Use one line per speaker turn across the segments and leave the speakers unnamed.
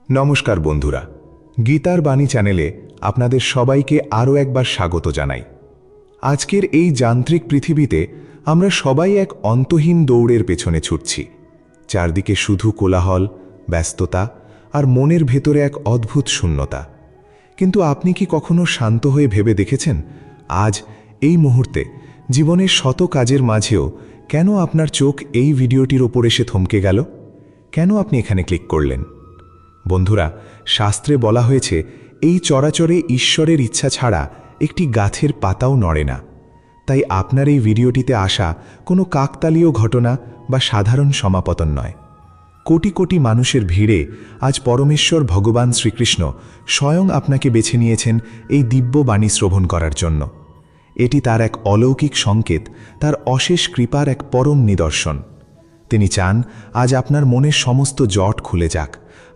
নমস্কার বন্ধুরা, গীতার বাণী চ্যানেলে আপনাদের সবাইকে আরও একবার স্বাগত জানাই। আজকের এই যান্ত্রিক পৃথিবীতে আমরা সবাই এক অন্তহীন দৌড়ের পেছনে ছুটছি। চারদিকে শুধু কোলাহল, ব্যস্ততা আর মনের ভেতরে এক অদ্ভুত শূন্যতা। কিন্তু আপনি কি কখনো শান্ত হয়ে ভেবে দেখেছেন, আজ এই মুহূর্তে জীবনের শত কাজের মাঝেও কেন আপনার চোখ এই ভিডিওটির ওপর এসে থমকে গেল? কেন আপনি এখানে ক্লিক করলেন? বন্ধুরা, শাস্ত্রে বলা হয়েছে এই চরাচরে ঈশ্বরের ইচ্ছা ছাড়া একটি গাছের পাতাও নড়ে না। তাই আপনার এই ভিডিওটিতে আসা কোনো কাকতালীয় ঘটনা বা সাধারণ সমাপতন নয়। কোটি কোটি মানুষের ভিড়ে আজ পরমেশ্বর ভগবান শ্রীকৃষ্ণ স্বয়ং আপনাকে বেছে নিয়েছেন এই দিব্য বাণী শ্রবণ করার জন্য। এটি তার এক অলৌকিক সংকেত, তার অশেষ কৃপার এক পরম নিদর্শন। তিনি চান আজ আপনার মনের সমস্ত জট খুলে যাক,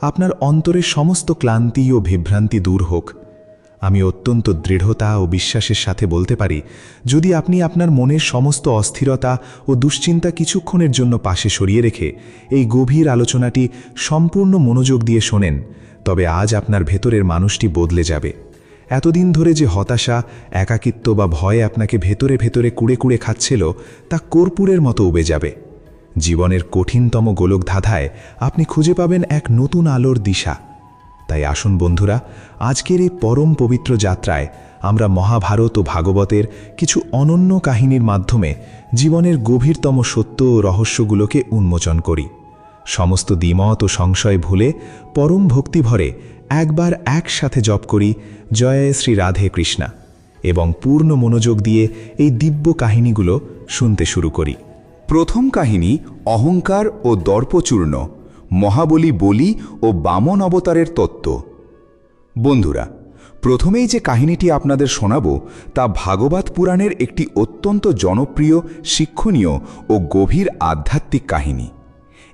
আপনার অন্তরের সমস্ত ক্লান্তি ও বিভ্রান্তি দূর হোক। আমি অত্যন্ত দৃঢ়তা ও বিশ্বাসের সাথে বলতে পারি, যদি আপনি আপনার মনের সমস্ত অস্থিরতা ও দুশ্চিন্তা কিছুক্ষণের জন্য পাশে সরিয়ে রেখে এই গভীর আলোচনাটি সম্পূর্ণ মনোযোগ দিয়ে শোনেন, তবে আজ আপনার ভেতরের মানুষটি বদলে যাবে। এতদিন ধরে যে হতাশা, একাকিত্ব বা ভয় আপনাকে ভেতরে ভেতরে কুড়ে কুড়ে খাচ্ছিল, তা কর্পূরের মতো উবে যাবে। জীবনের কঠিনতম গোলকধাঁধায় আপনি খুঁজে পাবেন এক নতুন আলোর দিশা। তাই আসুন বন্ধুরা, আজকের এই পরম পবিত্র যাত্রায় আমরা মহাভারত ও ভাগবতের কিছু অনন্য কাহিনীর মাধ্যমে জীবনের গভীরতম সত্য ও রহস্যগুলোকে উন্মোচন করি। সমস্ত দ্বিমত ও সংশয় ভুলে পরম ভক্তিভরে একবার একসাথে জপ করি জয় শ্রী রাধে কৃষ্ণা, এবং পূর্ণ মনোযোগ দিয়ে এই দিব্য কাহিনীগুলো শুনতে শুরু করি।
প্রথম কাহিনী অহংকার ও দর্পচূর্ণ, মহাবলী বলি ও বামন অবতারের তত্ত্ব। বন্ধুরা, প্রথমেই যে কাহিনীটি আপনাদের শোনাব তা ভাগবত পুরাণের একটি অত্যন্ত জনপ্রিয়, শিক্ষণীয় ও গভীর আধ্যাত্মিক কাহিনী।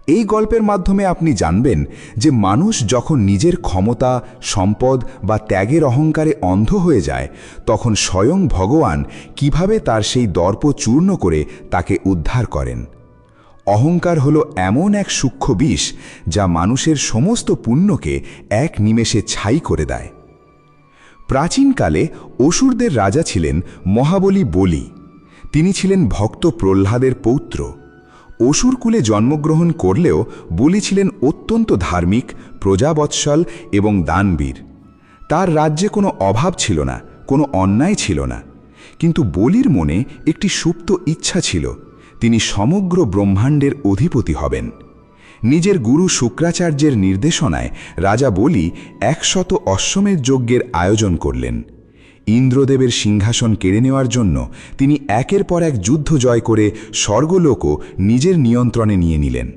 এই গল্পের মাধ্যমে আপনি জানবেন যে মানুষ যখন নিজের ক্ষমতা, সম্পদ বা ত্যাগের অহংকারে অন্ধ হয়ে যায়, তখন স্বয়ং ভগবান কিভাবে তার সেই দর্প চূর্ণ করে তাকে উদ্ধার করেন। অহংকার হলো এমন এক সূক্ষ্ম বিষ যা মানুষের সমস্ত পুণ্যকে এক নিমেষে ছাই করে দেয়। প্রাচীনকালে অসুরদের রাজা ছিলেন মহাবলী বলি। তিনি ছিলেন ভক্ত প্রহ্লাদের পৌত্র। অসুরকুলে জন্মগ্রহণ করলেও বলি ছিলেন অত্যন্ত ধার্মিক, প্রজাবৎসল এবং দানবীর। তার রাজ্যে কোনো অভাব ছিল না, কোনো অন্যায় ছিল না। কিন্তু বলির মনে একটি সুপ্ত ইচ্ছা ছিল, তিনি সমগ্র ব্রহ্মাণ্ডের অধিপতি হবেন। নিজের গুরু শুক্রাচার্যের নির্দেশনায় রাজা বলি 100 অশ্বমেধ যজ্ঞের আয়োজন করলেন। ইন্দ্রদেবের সিংহাসন কেড়ে নেওয়ার জন্য তিনি একের পর এক যুদ্ধ জয় করে স্বর্গলোকও নিজের নিয়ন্ত্রণে নিয়ে নিলেন।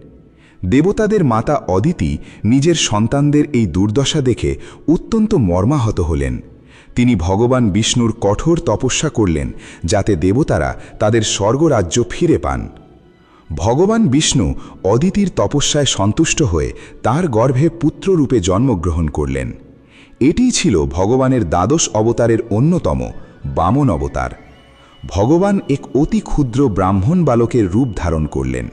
দেবতাদের মাতা অদিতি নিজের সন্তানদের এই দুর্দশা দেখে অত্যন্ত মর্মাহত হলেন। তিনি ভগবান বিষ্ণুর কঠোর তপস্যা করলেন যাতে দেবতারা তাদের স্বর্গরাজ্য ফিরে পান। ভগবান বিষ্ণু অদিতির তপস্যায় সন্তুষ্ট হয়ে তার গর্ভে পুত্ররূপে জন্মগ্রহণ করলেন। এটিই ছিল ভগবানের দ্বাদশ অবতারের অন্যতম, বামন অবতার। ভগবান এক অতি ক্ষুদ্র ব্রাহ্মণ বালকের রূপ ধারণ করলেন।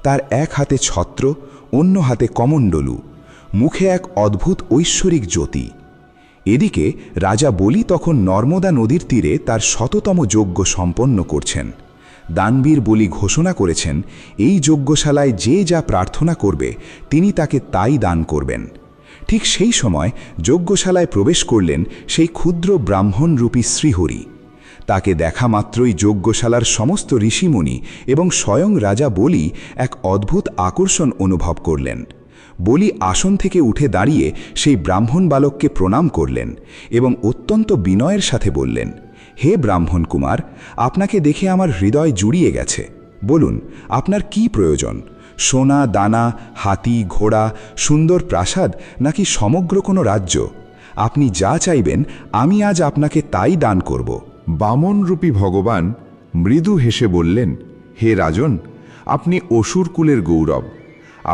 তার এক হাতে ছত্র, অন্য হাতে কমণ্ডলু, মুখে এক অদ্ভুত ঐশ্বরিক জ্যোতি। এদিকে রাজা বলি তখন নর্মদা নদীর তীরে তার 100তম যজ্ঞ সম্পন্ন করছেন। দানবীর বলি ঘোষণা করেছেন, এই যজ্ঞশালায় যে যা প্রার্থনা করবে তিনি তাকে তাই দান করবেন। ঠিক সেই সময় যজ্ঞশালায় প্রবেশ করলেন সেই ক্ষুদ্র ব্রাহ্মণরূপী শ্রীহরি। তাকে দেখা মাত্রই যজ্ঞশালার সমস্ত ঋষিমুনি এবং স্বয়ং রাজা বলি এক অদ্ভুত আকর্ষণ অনুভব করলেন। বলি আসন থেকে উঠে দাঁড়িয়ে সেই ব্রাহ্মণ বালককে প্রণাম করলেন এবং অত্যন্ত বিনয়ের সাথে বললেন, হে ব্রাহ্মণ কুমার, আপনাকে দেখে আমার হৃদয় জুড়িয়ে গেছে। বলুন, আপনার কি প্রয়োজন? সোনা দানা, হাতি ঘোড়া, সুন্দর প্রাসাদ, নাকি সমগ্র কোনো রাজ্য? আপনি যা চাইবেন আমি আজ আপনাকে তাই দান করব।
বামনরূপী ভগবান মৃদু হেসে বললেন, হে রাজন, আপনি অসুরকুলের গৌরব।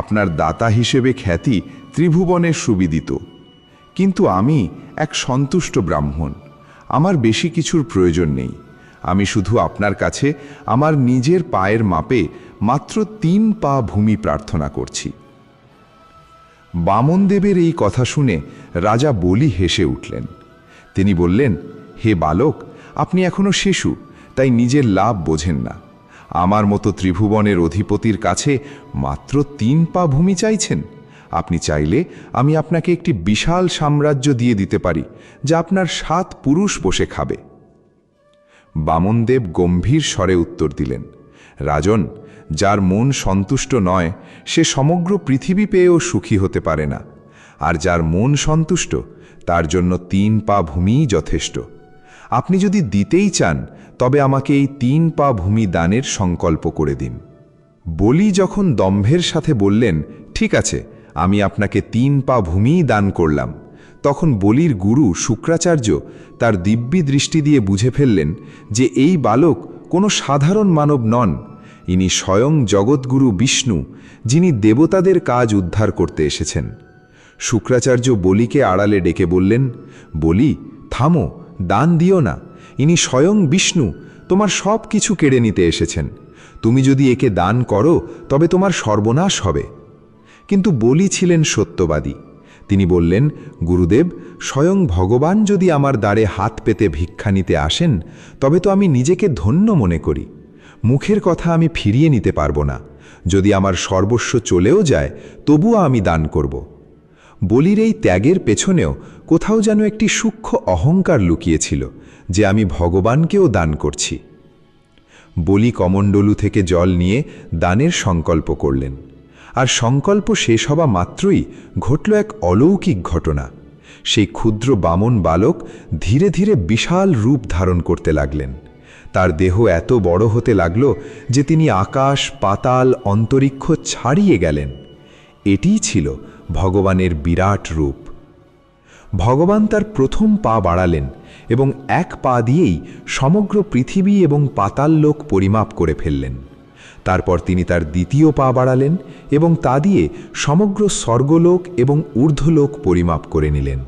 আপনার দাতা হিসেবে খ্যাতি ত্রিভুবনের সুবিদিত। কিন্তু আমি এক সন্তুষ্ট ব্রাহ্মণ, আমার বেশি কিছুর প্রয়োজন নেই। আমি শুধু আপনার কাছে আমার নিজের পায়ের মাপে মাত্র 3 পা ভূমি প্রার্থনা করছি। বামনদেবের এই কথা শুনে রাজা বলি হেসে উঠলেন। তিনি বললেন, হে বালক, আপনি এখনো শিশু, তাই নিজের লাভ বোঝেন না। আমার মতো ত্রিভুবনের অধিপতির কাছে মাত্র 3 পা ভূমি চাইছেন। আপনি চাইলে আমি আপনাকে একটি বিশাল সাম্রাজ্য দিয়ে দিতে পারি, যা আপনার 7 পুরুষ বসে খাবে। বামনদেব গম্ভীর স্বরে উত্তর দিলেন, রাজন, যার মন সন্তুষ্ট নয় সে সমগ্র পৃথিবী পেয়েও সুখী হতে পারে না, আর যার মন সন্তুষ্ট তার জন্য 3 পা ভূমিই যথেষ্ট। আপনি যদি দিতেই চান তবে আমাকে এই 3 পা ভূমি দানের সংকল্প করে দিন। বলি যখন দম্ভের সাথে বললেন, ঠিক আছে, আমি আপনাকে 3 পা ভূমিই দান করলাম, তখন বলির গুরু শুক্রাচার্য তার দিব্যি দৃষ্টি দিয়ে বুঝে ফেললেন যে এই বালক কোনো সাধারণ মানব নন। ইনি স্বয়ং জগৎগুরু বিষ্ণু, যিনি দেবতাদের কাজ উদ্ধার করতে এসেছেন। শুক্রাচার্য বলিকে আড়ালে ডেকে বললেন, বলি, থামো, দান দিও না। ইনি স্বয়ং বিষ্ণু, তোমার সব কিছু কেড়ে নিতে এসেছেন। তুমি যদি একে দান করো তবে তোমার সর্বনাশ হবে। কিন্তু বলি ছিলেন সত্যবাদী। তিনি বললেন, গুরুদেব, স্বয়ং ভগবান যদি আমার দ্বারে হাত পেতে ভিক্ষা নিতে আসেন তবে তো আমি নিজেকে ধন্য মনে করি। মুখের কথা আমি ফিরিয়ে নিতে পারবো না। যদি আমার সর্বস্ব চলেও যায় তবুও আমি দান করব। বলির এই ত্যাগের পেছনেও কোথাও যেন একটি সূক্ষ্ম অহংকার লুকিয়েছিল যে আমি ভগবানকেও দান করছি। বলি কমণ্ডলু থেকে জল নিয়ে দানের সংকল্প করলেন, আর সংকল্প শেষ হওয়া মাত্রই ঘটল এক অলৌকিক ঘটনা। সেই ক্ষুদ্র বামন বালক ধীরে ধীরে বিশাল রূপ ধারণ করতে লাগলেন। তার দেহ এত বড় হতে লাগল যে তিনি আকাশ, পাতাল, অন্তরিক্ষ ছাড়িয়ে গেলেন। এটিই ছিল ভগবানের বিরাট রূপ। ভগবান তার প্রথম পা বাড়ালেন এবং 1 পা দিয়েই সমগ্র পৃথিবী এবং পাতাল লোক পরিমাপ করে ফেললেন। তারপর তিনি তার দ্বিতীয় পা বাড়ালেন এবং তা দিয়ে সমগ্র স্বর্গলোক এবং ঊর্ধ্বলোক পরিমাপ করে নিলেন।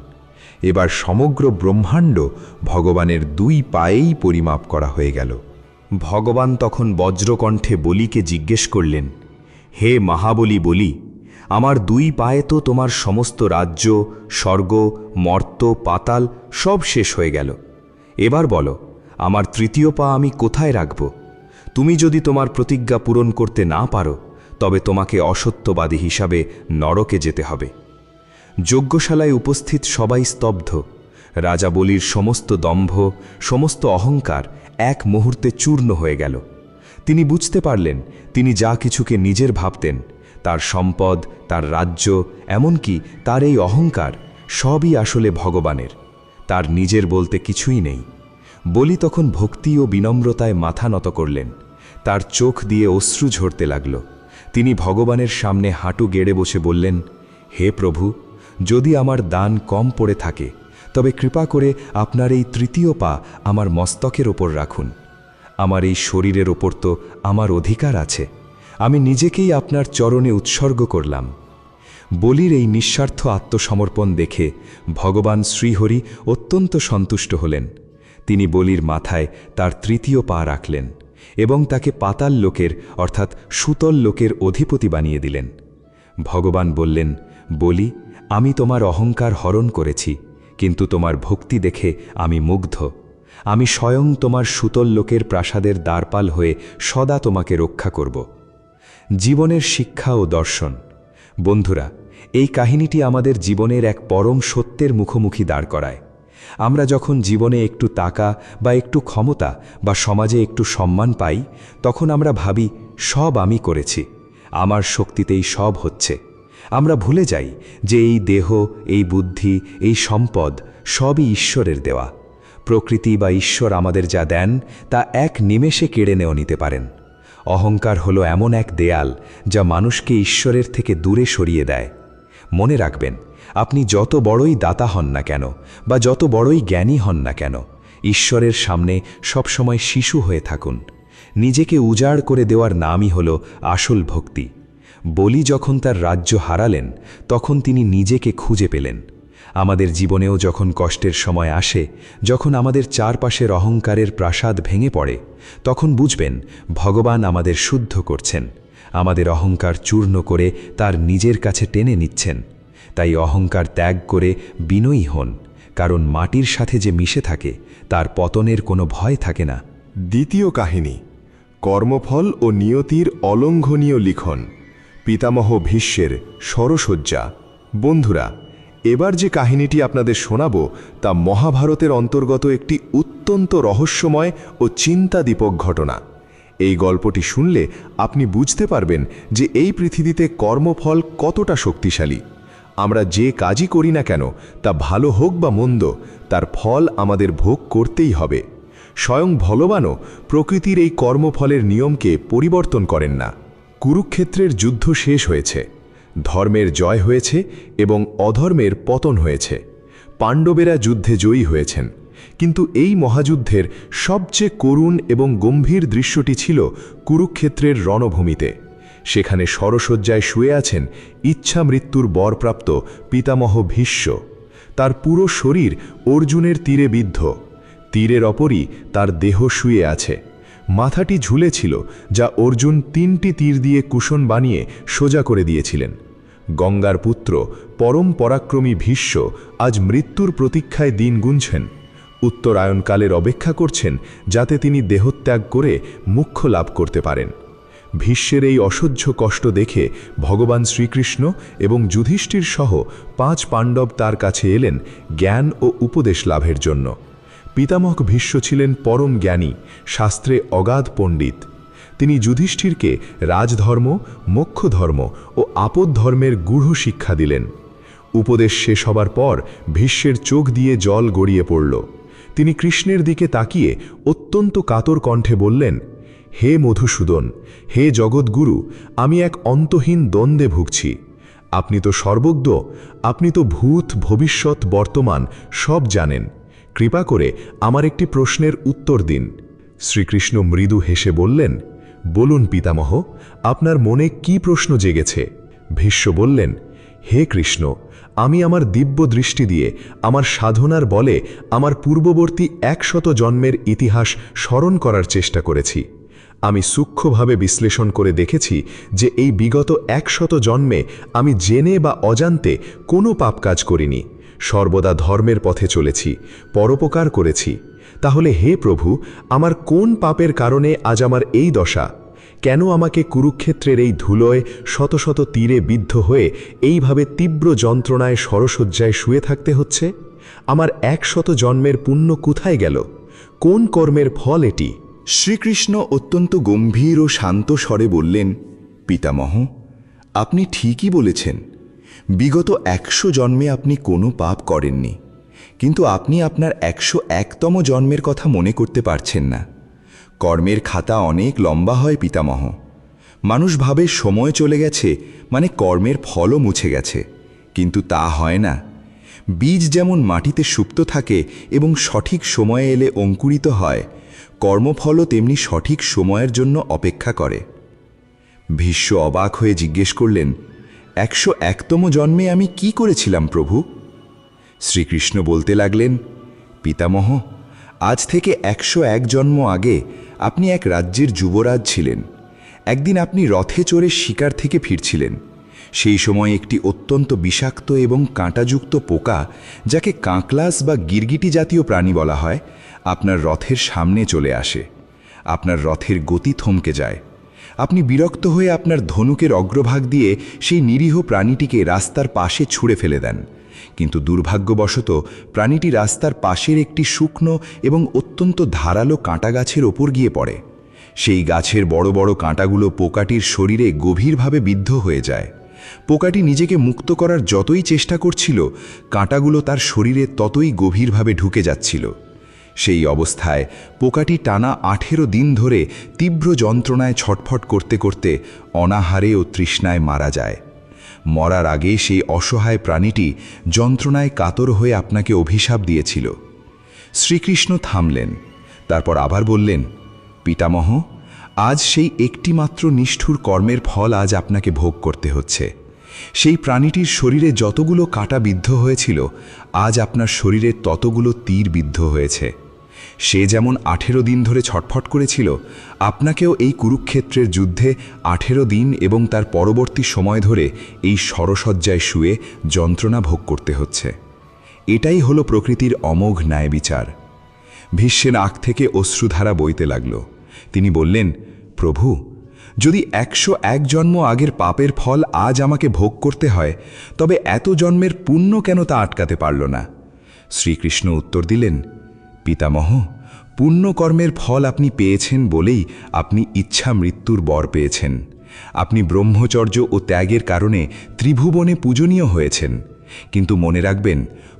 এবার সমগ্র ব্রহ্মাণ্ড ভগবানের 2 পায়েই পরিমাপ করা হয়ে গেল।
ভগবান তখন বজ্রকণ্ঠে বলিকে জিজ্ঞেস করলেন, হে মহাবলী বলি, আমার 2 পায়ে তো তোমার সমস্ত রাজ্য, স্বর্গ, মর্ত, পাতাল সব শেষ হয়ে গেল। এবার বলো, আমার 3য় পা আমি কোথায় রাখব? তুমি যদি তোমার প্রতিজ্ঞা পূরণ করতে না পারো তবে তোমাকে অসত্যবাদী হিসাবে নরকে যেতে হবে। যজ্ঞশালায় উপস্থিত সবাই স্তব্ধ। রাজা বলির সমস্ত দম্ভ, সমস্ত অহংকার এক মুহূর্তে চূর্ণ হয়ে গেল। তিনি বুঝতে পারলেন তিনি যা কিছুকে নিজের ভাবতেন, তার সম্পদ, তার রাজ্য, এমনকি তার এই অহংকার সবই আসলে ভগবানের। তার নিজের বলতে কিছুই নেই। বলি তখন ভক্তি ও বিনম্রতায় মাথা নত করলেন। তার চোখ দিয়ে অশ্রু ঝরতে লাগল। তিনি ভগবানের সামনে হাঁটু গেড়ে বসে বললেন, হে প্রভু, যদি আমার দান কম পড়ে থাকে তবে কৃপা করে আপনার এই 3য় পা আমার মস্তকের ওপর রাখুন। আমার এই শরীরের ওপর তো আমার অধিকার আছে। আমি নিজেকেই আপনার চরণে উৎসর্গ করলাম। বলির এই নিঃস্বার্থ আত্মসমর্পণ দেখে ভগবান শ্রীহরি অত্যন্ত সন্তুষ্ট হলেন। তিনি বলির মাথায় তার 3য় পা রাখলেন এবং তাকে পাতাল লোকের অর্থাৎ সুতল লোকের অধিপতি বানিয়ে দিলেন। ভগবান বললেন, বলি, আমি তোমার অহংকার হরণ করেছি, কিন্তু তোমার ভক্তি দেখে আমি মুগ্ধ। আমি স্বয়ং তোমার সুতল লোকের প্রাসাদের দ্বারপাল হয়ে সদা তোমাকে রক্ষা করব। জীবনের শিক্ষা ও দর্শন। বন্ধুরা, এই কাহিনীটি আমাদের জীবনের এক পরম সত্যের মুখোমুখি দাঁড় করায়। আমরা যখন জীবনে একটু টাকা বা একটু ক্ষমতা বা সমাজে একটু সম্মান পাই, তখন আমরা ভাবি সব আমি করেছি, আমার শক্তিতেই সব হচ্ছে। আমরা ভুলে যাই যে এই দেহ, এই বুদ্ধি, এই সম্পদ সবই ঈশ্বরের দেওয়া। প্রকৃতি বা ঈশ্বর আমাদের যা দেন তা এক নিমেষে কেড়ে নিতে পারেন। অহংকার হলো এমন এক দেয়াল যা মানুষকে ঈশ্বরের থেকে দূরে সরিয়ে দেয়। মনে রাখবেন, আপনি যত বড়ই দাতা হন না কেন বা যত বড়ই জ্ঞানী হন না কেন, ঈশ্বরের সামনে সবসময় শিশু হয়ে থাকুন। নিজেকে উজাড় করে দেওয়ার নামই হল আসল ভক্তি। বলি যখন তার রাজ্য হারালেন তখন তিনি নিজেকে খুঁজে পেলেন। আমাদের জীবনেও যখন কষ্টের সময় আসে, যখন আমাদের চারপাশের অহংকারের প্রাসাদ ভেঙে পড়ে, তখন বুঝবেন ভগবান আমাদের শুদ্ধ করছেন, আমাদের অহংকার চূর্ণ করে তার নিজের কাছে টেনে নিচ্ছেন। তাই অহংকার ত্যাগ করে বিনয়ী হন, কারণ মাটির সাথে যে মিশে থাকে তার পতনের কোনো ভয় থাকে না।
দ্বিতীয় কাহিনী, কর্মফল ও নিয়তির অলঙ্ঘনীয় লিখন। পিতামহ ভীষ্মের সরসজ্জা। বন্ধুরা, এবার যে কাহিনীটি আপনাদের শোনাব তা মহাভারতের অন্তর্গত একটি অত্যন্ত রহস্যময় ও চিন্তাদীপক ঘটনা। এই গল্পটি শুনলে আপনি বুঝতে পারবেন যে এই পৃথিবীতে কর্মফল কতটা শক্তিশালী। আমরা যে কাজই করি না কেন, তা ভালো হোক বা মন্দ, তার ফল আমাদের ভোগ করতেই হবে। স্বয়ং ভগবানও প্রকৃতির এই কর্মফলের নিয়মকে পরিবর্তন করেন না। কুরুক্ষেত্রের যুদ্ধ শেষ হয়েছে, ধর্মের জয় হয়েছে এবং অধর্মের পতন হয়েছে। পাণ্ডবেরা যুদ্ধে জয়ী হয়েছেন, কিন্তু এই মহাযুদ্ধের সবচেয়ে করুণ এবং গম্ভীর দৃশ্যটি ছিল কুরুক্ষেত্রের রণভূমিতে। সেখানে সরসজ্জায় শুয়ে আছেন ইচ্ছা মৃত্যুর বরপ্রাপ্ত পিতামহ ভীষ্ম। তার পুরো শরীর অর্জুনের তীরে বিদ্ধ, তীরের অপরই তার দেহ শুয়ে আছে। মাথাটি ঝুলেছিল, যা অর্জুন 3টি তীর দিয়ে কুশন বানিয়ে সোজা করে দিয়েছিলেন। গঙ্গার পুত্র পরম পরাক্রমী ভীষ্ম আজ মৃত্যুর প্রতীক্ষায় দিন গুনছেন, উত্তরায়ণকালের অপেক্ষা করছেন যাতে তিনি দেহত্যাগ করে মোক্ষ লাভ করতে পারেন। ভীষ্মের এই অসহ্য কষ্ট দেখে ভগবান শ্রীকৃষ্ণ এবং যুধিষ্ঠির সহ 5 পাণ্ডব তার কাছে এলেন জ্ঞান ও উপদেশ লাভের জন্য। পিতামহ ভীষ্ম ছিলেন পরম জ্ঞানী, শাস্ত্রে অগাধ পণ্ডিত। তিনি যুধিষ্ঠিরকে রাজধর্ম, মোক্ষধর্ম ও আপদ ধর্মের গূঢ় শিক্ষা দিলেন। উপদেশ শেষ হবার পর ভীষ্মের চোখ দিয়ে জল গড়িয়ে পড়ল। তিনি কৃষ্ণের দিকে তাকিয়ে অত্যন্ত কাতর কণ্ঠে বললেন, হে মধুসূদন, হে জগৎগুরু, আমি এক অন্তহীন দ্বন্দ্বে ভুগছি। আপনি তো সর্বজ্ঞ, আপনি তো ভূত ভবিষ্যৎ বর্তমান সব জানেন। কৃপা করে আমার একটি প্রশ্নের উত্তর দিন। শ্রীকৃষ্ণ মৃদু হেসে বললেন, বলুন পিতামহ, আপনার মনে কি প্রশ্ন জেগেছে? ভীষ্ম বললেন, হে কৃষ্ণ, আমি আমার দিব্য দৃষ্টি দিয়ে আমার সাধনার বলে আমার পূর্ববর্তী 100 জন্মের ইতিহাস স্মরণ করার চেষ্টা করেছি। আমি সূক্ষ্মভাবে বিশ্লেষণ করে দেখেছি যে এই বিগত 100 জন্মে আমি জেনে বা অজান্তে কোনো পাপ কাজ করিনি, সর্বদা ধর্মের পথে চলেছি, পরোপকার করেছি। তাহলে হে প্রভু, আমার কোন পাপের কারণে আজ আমার এই দশা? কেন আমাকে কুরুক্ষেত্রের এই ধুলোয় শত শত তীরে বিদ্ধ হয়ে এইভাবে তীব্র যন্ত্রণায় সরসজ্জায় শুয়ে থাকতে হচ্ছে? আমার 100 জন্মের পুণ্য কোথায় গেল? কোন কর্মের ফল এটি?
শ্রীকৃষ্ণ অত্যন্ত গম্ভীর ও শান্ত স্বরে বললেন, পিতামহ, আপনি ঠিকই বলেছেন। বিগত 100 জন্মে আপনি কোনো পাপ করেননি, কিন্তু আপনি আপনার 101তম জন্মের কথা মনে করতে পারছেন না। কর্মের খাতা অনেক লম্বা হয় পিতামহ। মানুষ ভাবে সময় চলে গেছে মানে কর্মের ফলও মুছে গেছে, কিন্তু তা হয় না। বীজ যেমন মাটিতে সুপ্ত থাকে এবং সঠিক সময়ে এলে অঙ্কুরিত হয়, কর্মফলও তেমনি সঠিক সময়ের জন্য অপেক্ষা করে। ভীষ্ম অবাক হয়ে জিজ্ঞেস করলেন, 101তম জন্মে আমি কি করেছিলাম প্রভু? শ্রীকৃষ্ণ বলতে লাগলেন, পিতামহ, আজ থেকে 101 জন্ম আগে আপনি এক রাজ্যের যুবরাজ ছিলেন। একদিন আপনি রথে চড়ে শিকার থেকে ফিরছিলেন। সেই সময় একটি অত্যন্ত বিষাক্ত এবং কাঁটাযুক্ত পোকা, যাকে কাঁকলাস বা গিরগিটি জাতীয় প্রাণী বলা হয়, আপনার রথের সামনে চলে আসে। আপনার রথের গতি থমকে যায়। আপনি বিরক্ত হয়ে আপনার ধনুকের অগ্রভাগ দিয়ে সেই নিরীহ প্রাণীটিকে রাস্তার পাশে ছুঁড়ে ফেলে দেন, কিন্তু দুর্ভাগ্যবশত প্রাণীটি রাস্তার পাশের একটি শুকনো এবং অত্যন্ত ধারালো কাঁটা গাছের ওপর গিয়ে পড়ে। সেই গাছের বড় বড় কাঁটাগুলো পোকাটির শরীরে গভীরভাবে বিদ্ধ হয়ে যায়। পোকাটি নিজেকে মুক্ত করার যতই চেষ্টা করছিল, কাঁটাগুলো তার শরীরে ততই গভীরভাবে ঢুকে যাচ্ছিল। সেই অবস্থায় পোকাটি টানা 18 দিন ধরে তীব্র যন্ত্রণায় ছটফট করতে করতে অনাহারে ও তৃষ্ণায় মারা যায়। মরার আগে সেই অসহায় প্রাণীটি যন্ত্রণায় কাতর হয়ে আপনাকে অভিশাপ দিয়েছিল। শ্রীকৃষ্ণ থামলেন, তারপর আবার বললেন, পিতামহ, আজ সেই একটিমাত্র নিষ্ঠুর কর্মের ফল আজ আপনাকে ভোগ করতে হচ্ছে। সেই প্রাণীটির শরীরে যতগুলো কাঁটা বিদ্ধ হয়েছিল, আজ আপনার শরীরে ততগুলো তীর বিদ্ধ হয়েছে। সে যেমন 18 দিন ধরে ছটফট করেছিল, আপনাকেও এই কুরুক্ষেত্রের যুদ্ধে 18 দিন এবং তার পরবর্তী সময় ধরে এই সরসজ্জায় শুয়ে যন্ত্রণা ভোগ করতে হচ্ছে। এটাই হলো প্রকৃতির অমোঘ ন্যায় বিচার। ভীষ্মের আখ থেকে অশ্রুধারা বইতে লাগল। তিনি বললেন, প্রভু, যদি 101 জন্ম আগের পাপের ফল আজ আমাকে ভোগ করতে হয়, তবে এত জন্মের পুণ্য কেন তা আটকাতে পারল না? শ্রীকৃষ্ণ উত্তর দিলেন, পিতামহ, পুণ্যকর্মের ফল আপনি পেয়েছেন বলেই আপনি ইচ্ছা মৃত্যুর বর পেয়েছেন। আপনি ব্রহ্মচর্য ও ত্যাগের কারণে ত্রিভুবনে পূজনীয় হয়েছেন। কিন্তু মনে রাখবেন,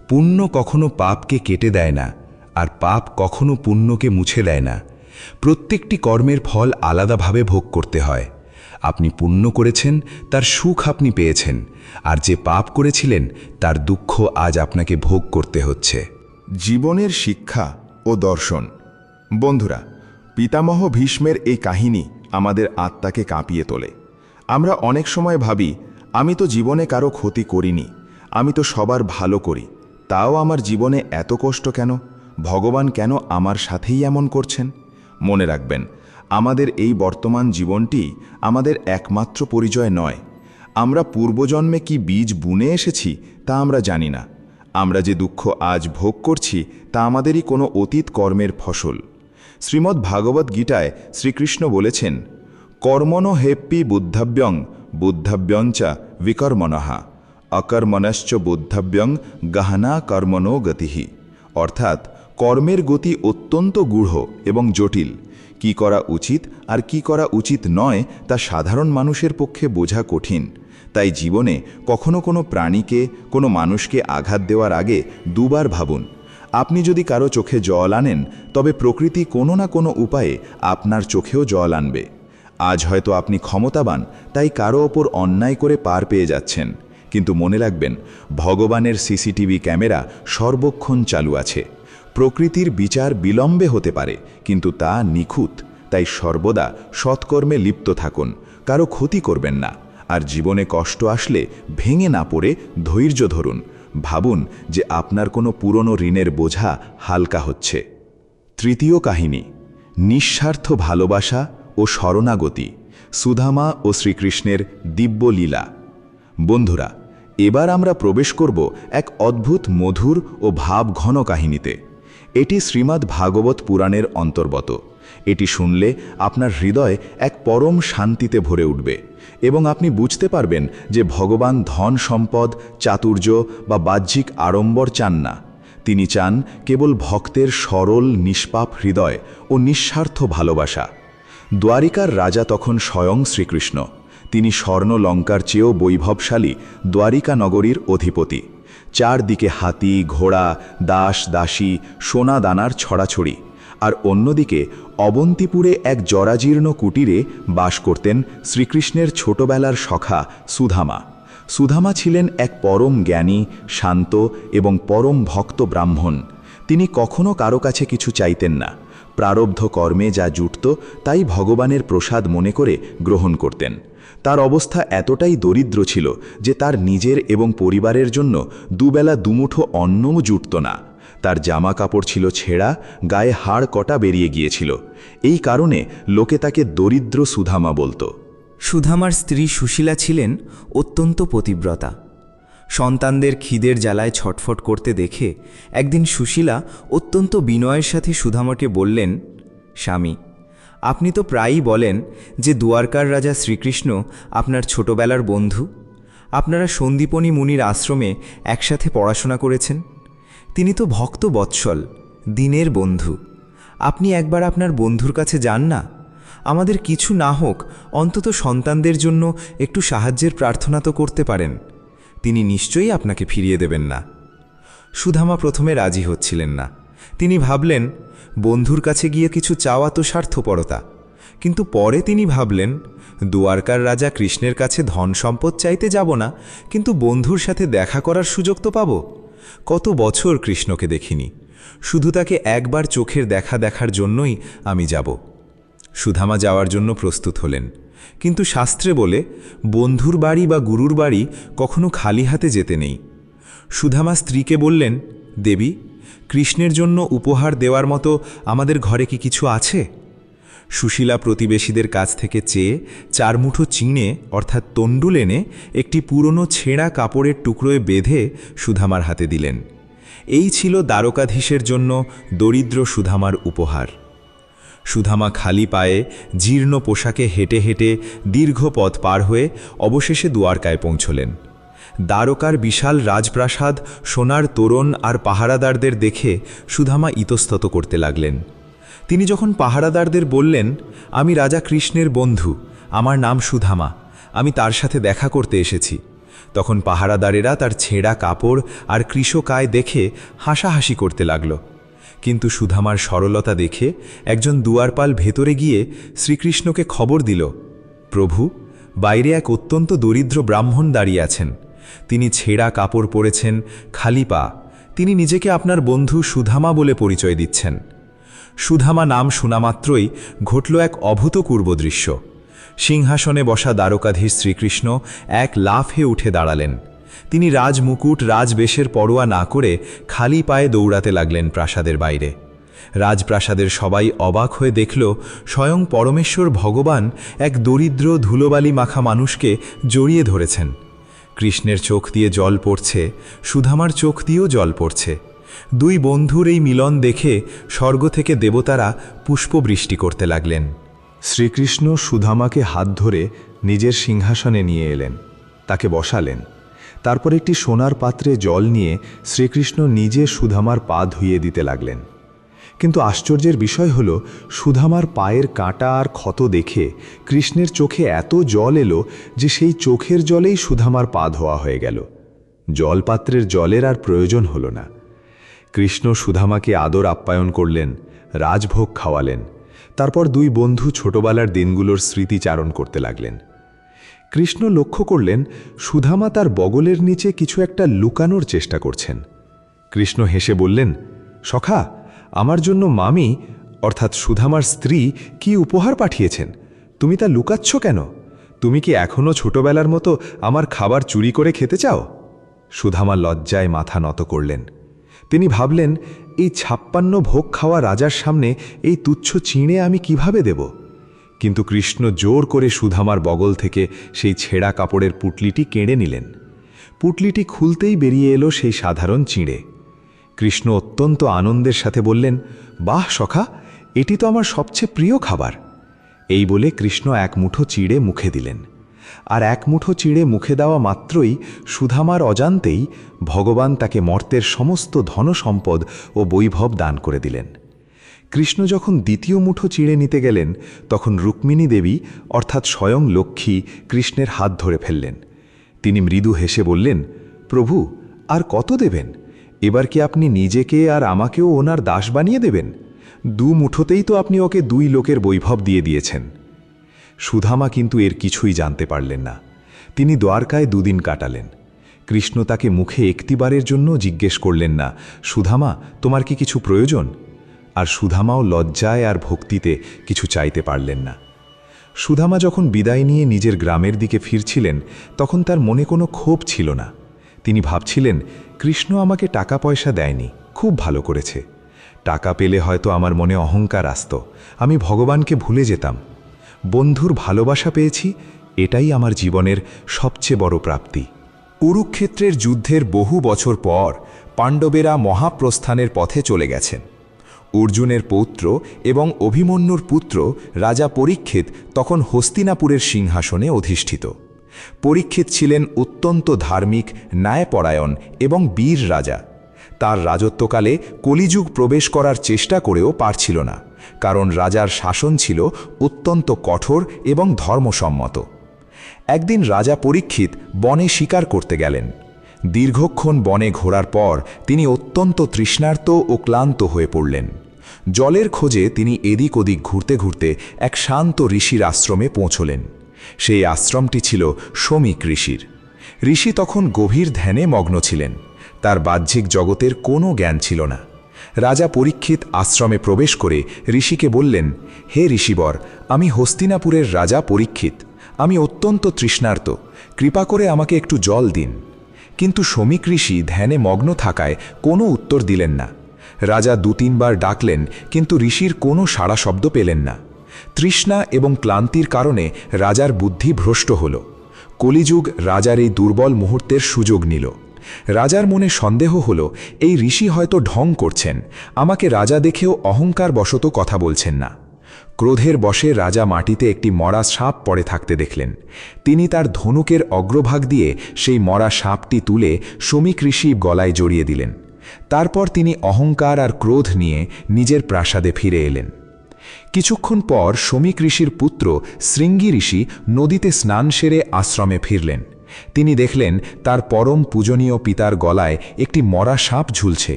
পুণ্য কখনো পাপকে কেটে দেয় না, আর পাপ কখনো পুণ্যকে মুছে দেয় না। প্রত্যেকটি কর্মের ফল আলাদাভাবে ভোগ করতে হয়। আপনি পুণ্য করেছেন, তার সুখ আপনি পেয়েছেন, আর যে পাপ করেছিলেন তার দুঃখ আজ আপনাকে ভোগ করতে হচ্ছে।
জীবনের শিক্ষা ও দর্শন। বন্ধুরা, পিতামহ ভীষ্মের এই কাহিনী আমাদের আত্মাকে কাঁপিয়ে তোলে। আমরা অনেক সময় ভাবি, আমি তো জীবনে কারো ক্ষতি করিনি, আমি তো সবার ভালো করি, তাও আমার জীবনে এত কষ্ট কেন? ভগবান কেন আমার সাথেই এমন করছেন? মনে রাখবেন, আমাদের এই বর্তমান জীবনটি আমাদের একমাত্র পরিচয় নয়। আমরা পূর্বজন্মে কি বীজ বুনে এসেছি তা আমরা জানি না। আমরা যে দুঃখ আজ ভোগ করছি তা আমাদেরই কোনো অতীত কর্মের ফসল। শ্রীমদ্ ভাগবত গীতায় শ্রীকৃষ্ণ বলেছেন, কর্মণ হেপ্পি বুদ্ধাব্যং বুদ্ধাব্যঞ্চা বিকর্মণহা অকর্মণশ্চ বুদ্ধাব্যং গহনা কর্মণো গতিহি। অর্থাৎ কর্মের গতি অত্যন্ত গূঢ় এবং জটিল। কি করা উচিত আর কি করা উচিত নয় তা সাধারণ মানুষের পক্ষে বোঝা কঠিন। তাই জীবনে কখনো কোনো প্রাণীকে, কোনো মানুষকে আঘাত দেওয়ার আগে দুবার ভাবুন। আপনি যদি কারো চোখে জল আনেন, তবে প্রকৃতি কোনো না কোনো উপায়ে আপনার চোখেও জল আনবে। আজ হয়তো আপনি ক্ষমতাবান, তাই কারো ওপর অন্যায় করে পার পেয়ে যাচ্ছেন, কিন্তু মনে রাখবেন, ভগবানের সিসিটিভি ক্যামেরা সর্বক্ষণ চালু আছে। প্রকৃতির বিচার বিলম্বে হতে পারে, কিন্তু তা নিখুঁত। তাই সর্বদা সৎকর্মে লিপ্ত থাকুন, কারো ক্ষতি করবেন না। আর জীবনে কষ্ট আসলে ভেঙে না পড়ে ধৈর্য ধরুন। ভাবুন যে আপনার কোনো পুরনো ঋণের বোঝা হালকা হচ্ছে। তৃতীয় কাহিনী, নিঃস্বার্থ ভালোবাসা ও শরণাগতি, সুদামা ও শ্রীকৃষ্ণের দিব্য লীলা। বন্ধুরা, এবার আমরা প্রবেশ করব এক অদ্ভুত মধুর ও ভাবঘন কাহিনীতে। এটি শ্রীমদ্ ভাগবত পুরাণের অন্তর্গত। এটি শুনলে আপনার হৃদয় এক পরম শান্তিতে ভরে উঠবে এবং আপনি বুঝতে পারবেন যে ভগবান ধন সম্পদ, চাতুর্য বা বাহ্যিক আড়ম্বর চান না। তিনি চান কেবল ভক্তের সরল নিষ্পাপ হৃদয় ও নিঃস্বার্থ ভালোবাসা। দ্বারিকার রাজা তখন স্বয়ং শ্রীকৃষ্ণ। তিনি স্বর্ণ লঙ্কার চেয়েও বৈভবশালী দ্বারিকা নগরীর অধিপতি। চারদিকে হাতি, ঘোড়া, দাস দাসী, সোনা দানার ছড়াছড়ি। আর অন্যদিকে অবন্তিপুরে এক জরাজীর্ণ কুটিরে বাস করতেন শ্রীকৃষ্ণের ছোটবেলার সখা সুদামা। সুদামা ছিলেন এক পরম জ্ঞানী, শান্ত এবং পরম ভক্ত ব্রাহ্মণ। তিনি কখনো কারো কাছে কিছু চাইতেন না। প্রারব্ধ কর্মে যা জুটত তাই ভগবানের প্রসাদ মনে করে গ্রহণ করতেন। তার অবস্থা এতটাই দরিদ্র ছিল যে তার নিজের এবং পরিবারের জন্য দুবেলা দুমুঠো অন্নও জুটত না। তার জামা কাপড় ছিল ছেঁড়া, গায়ে হাড় কটা বেরিয়ে গিয়েছিল। এই কারণে লোকে তাকে দরিদ্র সুদামা বলতো।
সুদামার স্ত্রী সুশীলা ছিলেন অত্যন্ত পতিব্রতা। সন্তানদের খিদের জ্বালায় ছটফট করতে দেখে একদিন সুশীলা অত্যন্ত বিনয়ের সাথে সুদামাকে বললেন, স্বামী, আপনি তো প্রায়ই বলেন যে দ্বারকার রাজা শ্রীকৃষ্ণ আপনার ছোটবেলার বন্ধু। আপনারা সন্দীপনী মুনির আশ্রমে একসাথে পড়াশোনা করেছেন। তিনি তো ভক্ত বৎসল, দিনের বন্ধু। আপনি একবার আপনার বন্ধুর কাছে যান না। আমাদের কিছু না হোক, অন্তত সন্তানদের জন্য একটু সাহায্যের প্রার্থনা তো করতে পারেন। তিনি নিশ্চয়ই আপনাকে ফিরিয়ে দেবেন না। সুদামা প্রথমে রাজি হচ্ছিলেন না। তিনি ভাবলেন, বন্ধুর কাছে গিয়ে কিছু চাওয়া তো স্বার্থপরতা। কিন্তু পরে তিনি ভাবলেন, দ্বারকার রাজা কৃষ্ণের কাছে ধন সম্পদ চাইতে যাব না, কিন্তু বন্ধুর সাথে দেখা করার সুযোগ তো পাব। কত বছর কৃষ্ণকে দেখিনি, শুধু তাকে একবার চোখের দেখা দেখার জন্যই আমি যাব। সুদামা যাওয়ার জন্য প্রস্তুত হলেন, কিন্তু শাস্ত্রে বলে বন্ধুর বাড়ি বা গুরুর বাড়ি কখনো খালি হাতে যেতে নেই। সুদামা স্ত্রীকে বললেন, দেবী,
কৃষ্ণের জন্য উপহার দেওয়ার মতো আমাদের ঘরে কি কিছু আছে? সুশীলা প্রতিবেশীদের কাছ থেকে চেয়ে 4 মুঠো চিঁড়ে অর্থাৎ তণ্ডুল এনে একটি পুরনো ছেঁড়া কাপড়ের টুকরোয় বেঁধে সুধামার হাতে দিলেন। এই ছিল দ্বারকাধীশের জন্য দরিদ্র সুধামার উপহার। সুধামা খালি পায়ে জীর্ণ পোশাকে হেঁটে হেঁটে দীর্ঘ পথ পার হয়ে অবশেষে দুয়ারকায় পৌঁছলেন। দ্বারকার বিশাল রাজপ্রাসাদ, সোনার তোরণ আর পাহারাদারদের দেখে সুধামা ইতস্তত করতে লাগলেন। তিনি যখন পাহারাদারদের বললেন, আমি রাজা কৃষ্ণের বন্ধু, আমার নাম সুধামা, আমি তার সাথে দেখা করতে এসেছি, তখন পাহারাদারেরা তার ছেঁড়া কাপড় আর কৃশকায় দেখে হাসাহাসি করতে লাগল। কিন্তু সুধামার সরলতা দেখে একজন দুয়ারপাল ভেতরে গিয়ে শ্রীকৃষ্ণকে খবর দিল, প্রভু, বাইরে এক অত্যন্ত দরিদ্র ব্রাহ্মণ দাঁড়িয়ে আছেন। তিনি ছেঁড়া কাপড় পরেছেন, খালি পা। তিনি নিজেকে আপনার বন্ধু সুধামা বলে পরিচয় দিচ্ছেন। সুধামা নাম শোনামাত্রই ঘটল এক অভূতপূর্ব দৃশ্য। সিংহাসনে বসা দ্বারকাধীশ শ্রীকৃষ্ণ এক লাফে উঠে দাঁড়ালেন। তিনি রাজমুকুট, রাজবেশের পরোয়া না করে খালি পায়ে দৌড়াতে লাগলেন প্রাসাদের বাইরে। রাজপ্রাসাদের সবাই অবাক হয়ে দেখল, স্বয়ং পরমেশ্বর ভগবান এক দরিদ্র ধুলোবালি মাখা মানুষকে জড়িয়ে ধরেছেন। কৃষ্ণের চোখ দিয়ে জল পড়ছে, সুধামার চোখ দিয়েও জল পড়ছে। দুই বন্ধুর এই মিলন দেখে স্বর্গ থেকে দেবতারা পুষ্পবৃষ্টি করতে লাগলেন।
শ্রীকৃষ্ণ সুধামাকে হাত ধরে নিজের সিংহাসনে নিয়ে এলেন, তাকে বসালেন। তারপর একটি সোনার পাত্রে জল নিয়ে শ্রীকৃষ্ণ নিজে সুধামার পা ধুইয়ে দিতে লাগলেন। কিন্তু আশ্চর্যের বিষয় হল, সুধামার পায়ের কাঁটা আর ক্ষত দেখে কৃষ্ণের চোখে এত জল এলো যে সেই চোখের জলেই সুধামার পা ধোয়া হয়ে গেল। জলপাত্রের জলের আর প্রয়োজন হল না। কৃষ্ণ সুধামাকে আদর আপ্যায়ন করলেন, রাজভোগ খাওয়ালেন। তারপর দুই বন্ধু ছোটবেলার দিনগুলোর স্মৃতিচারণ করতে লাগলেন। কৃষ্ণ লক্ষ্য করলেন, সুধামা তার বগলের নিচে কিছু একটা লুকানোর চেষ্টা করছেন। কৃষ্ণ হেসে বললেন, সখা, আমার জন্য মামি অর্থাৎ সুধামার স্ত্রী কি উপহার পাঠিয়েছেন? তুমি তা লুকাচ্ছ কেন? তুমি কি এখনো ছোটবেলার মতো আমার খাবার চুরি করে খেতে চাও? সুধামা লজ্জায় মাথা নত করলেন। তিনি ভাবলেন, এই 56 ভোগ খাওয়া রাজার সামনে এই তুচ্ছ চিঁড়ে আমি কিভাবে দেব? কিন্তু কৃষ্ণ জোর করে সুধামার বগল থেকে সেই ছেঁড়া কাপড়ের পুটলিটি কেড়ে নিলেন। পুটলিটি খুলতেই বেরিয়ে এলো সেই সাধারণ চিঁড়ে। কৃষ্ণ অত্যন্ত আনন্দের সাথে বললেন, বাহ সখা, এটি তো আমার সবচেয়ে প্রিয় খাবার। এই বলে কৃষ্ণ এক মুঠো চিঁড়ে মুখে দিলেন। আর এক মুঠো চিঁড়ে মুখে দেওয়া মাত্রই সুধামার অজান্তেই ভগবান তাকে মর্তের সমস্ত ধনসম্পদ ও বৈভব দান করে দিলেন। কৃষ্ণ যখন দ্বিতীয় মুঠো চিঁড়ে নিতে গেলেন, তখন রুক্মিণী দেবী অর্থাৎ স্বয়ং লক্ষ্মী কৃষ্ণের হাত ধরে ফেললেন। তিনি মৃদু হেসে বললেন, প্রভু, আর কত দেবেন? এবার কি আপনি নিজেকে আর আমাকেও ওনার দাস বানিয়ে দেবেন? 2 মুঠোতেই তো আপনি ওকে 2 লোকের বৈভব দিয়ে দিয়েছেন। সুধামা কিন্তু এর কিছুই জানতে পারলেন না। তিনি দ্বারকায় 2 দিন কাটালেন। কৃষ্ণ তাকে মুখে একটিবারের জন্য জিজ্ঞেস করলেন না, সুধামা, তোমার কি কিছু প্রয়োজন? আর সুধামাও লজ্জায় আর ভক্তিতে কিছু চাইতে পারলেন না। সুধামা যখন বিদায় নিয়ে নিজের গ্রামের দিকে ফিরছিলেন, তখন তার মনে কোনো ক্ষোভ ছিল না। তিনি ভাবছিলেন, কৃষ্ণ আমাকে টাকা পয়সা দেয়নি, খুব ভালো করেছে। টাকা পেলে হয়তো আমার মনে অহংকার আসত, আমি ভগবানকে ভুলে যেতাম। বন্ধুর ভালোবাসা পেয়েছি, এটাই আমার জীবনের সবচেয়ে বড় প্রাপ্তি।
কুরুক্ষেত্রের যুদ্ধের বহু বছর পর পাণ্ডবেরা মহাপ্রস্থানের পথে চলে গেছেন। অর্জুনের পৌত্র এবং অভিমন্যুর পুত্র রাজা পরীক্ষিত তখন হস্তিনাপুরের সিংহাসনে অধিষ্ঠিত। পরীক্ষিত ছিলেন অত্যন্ত ধার্মিক, ন্যায়পরায়ণ এবং বীর রাজা। তার রাজত্বকালে কলিযুগ প্রবেশ করার চেষ্টা করেও পারছিল না, কারণ রাজার শাসন ছিল অত্যন্ত কঠোর এবং ধর্মসম্মত। একদিন রাজা পরীক্ষিত বনে শিকার করতে গেলেন। দীর্ঘক্ষণ বনে ঘোরার পর তিনি অত্যন্ত তৃষ্ণার্ত ও ক্লান্ত হয়ে পড়লেন। জলের খোঁজে তিনি এদিক ওদিক ঘুরতে ঘুরতে এক শান্ত ঋষির আশ্রমে পৌঁছলেন। সেই আশ্রমটি ছিল শমীক ঋষির। ঋষি তখন গভীর ধ্যানে মগ্ন ছিলেন। তার বাহ্যিক জগতের কোনো জ্ঞান ছিল না। রাজা পরীক্ষিত আশ্রমে প্রবেশ করে ঋষিকে বললেন, হে ঋষিবর, আমি হস্তিনাপুরের রাজা পরীক্ষিত। আমি অত্যন্ত তৃষ্ণার্ত, কৃপা করে আমাকে একটু জল দিন। কিন্তু শমীক ঋষি ধ্যানে মগ্ন থাকায় কোনো উত্তর দিলেন না।
রাজা 2-3 বার ডাকলেন, কিন্তু ঋষির কোনো সাড়া শব্দ পেলেন না। তৃষ্ণা এবং ক্লান্তির কারণে রাজার বুদ্ধি ভ্রষ্ট হল। কলিযুগ রাজার এই দুর্বল মুহূর্তের সুযোগ নিল। রাজার মনে সন্দেহ হল, এই ঋষি হয়তো ঢং করছেন, আমাকে রাজা দেখেও অহংকার বশত কথা বলছেন না। ক্রোধের বশে রাজা মাটিতে একটি মরা সাপ পড়ে থাকতে দেখলেন। তিনি তার ধনুকের অগ্রভাগ দিয়ে সেই মরা সাপটি তুলে শমীক ঋষি গলায় জড়িয়ে দিলেন। তারপর তিনি অহংকার আর ক্রোধ নিয়ে নিজের প্রাসাদে ফিরে এলেন। কিছুক্ষণ পর শমীক ঋষির পুত্র শৃঙ্গী ঋষি নদীতে স্নান সেরে আশ্রমে ফিরলেন। তিনি দেখলেন তার পরম পূজনীয় পিতার গলায় একটি মরা সাপ ঝুলছে।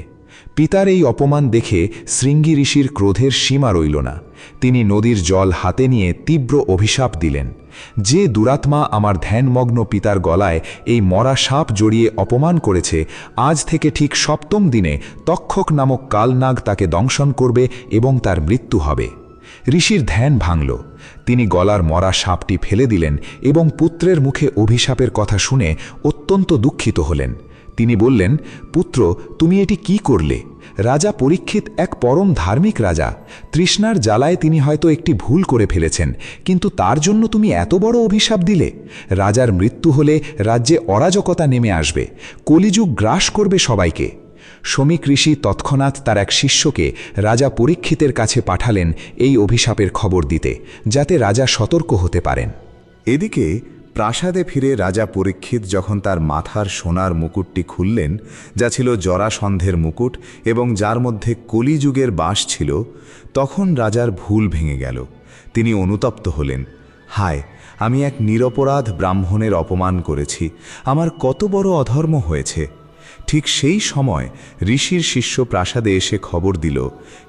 পিতার এই অপমান দেখে শৃঙ্গী ঋষির ক্রোধের সীমা রইল না। তিনি নদীর জল হাতে নিয়ে তীব্র অভিশাপ দিলেন, যে দুরাত্মা আমার ধ্যানমগ্ন পিতার গলায় এই মরা সাপ জড়িয়ে অপমান করেছে, আজ থেকে ঠিক 7ম দিনে তক্ষক নামক কালনাগ তাকে দংশন করবে এবং তার মৃত্যু হবে। ঋষির ধ্যান ভাঙল। তিনি গলার মরা সাপটি ফেলে দিলেন এবং পুত্রের মুখে অভিশাপের কথা শুনে অত্যন্ত দুঃখিত হলেন। তিনি বললেন, পুত্র, তুমি এটি কি করলে? রাজা পরীক্ষিত এক পরম ধার্মিক রাজা। তৃষ্ণার জ্বালায় তিনি হয়তো একটি ভুল করে ফেলেছেন, কিন্তু তার জন্য তুমি এত বড় অভিশাপ দিলে। রাজার মৃত্যু হলে রাজ্যে অরাজকতা নেমে আসবে, কলিযুগ গ্রাস করবে সবাইকে। শমীক ঋষি তৎক্ষণাৎ তার এক শিষ্যকে রাজা পরীক্ষিতের কাছে পাঠালেন এই অভিশাপের খবর দিতে, যাতে রাজা সতর্ক হতে পারেন।
এদিকে প্রাসাদে ফিরে রাজা পরীক্ষিত যখন তার মাথার সোনার মুকুটটি খুললেন, যা ছিল জরাসন্ধের মুকুট এবং যার মধ্যে কলিযুগের বাস ছিল, তখন রাজার ভুল ভেঙে গেল। তিনি অনুতপ্ত হলেন, হায়, আমি এক নিরপরাধ ব্রাহ্মণের অপমান করেছি, আমার কত বড় অধর্ম হয়েছে। ঠিক সেই সময় ঋষির শিষ্য প্রাসাদে এসে খবর দিল,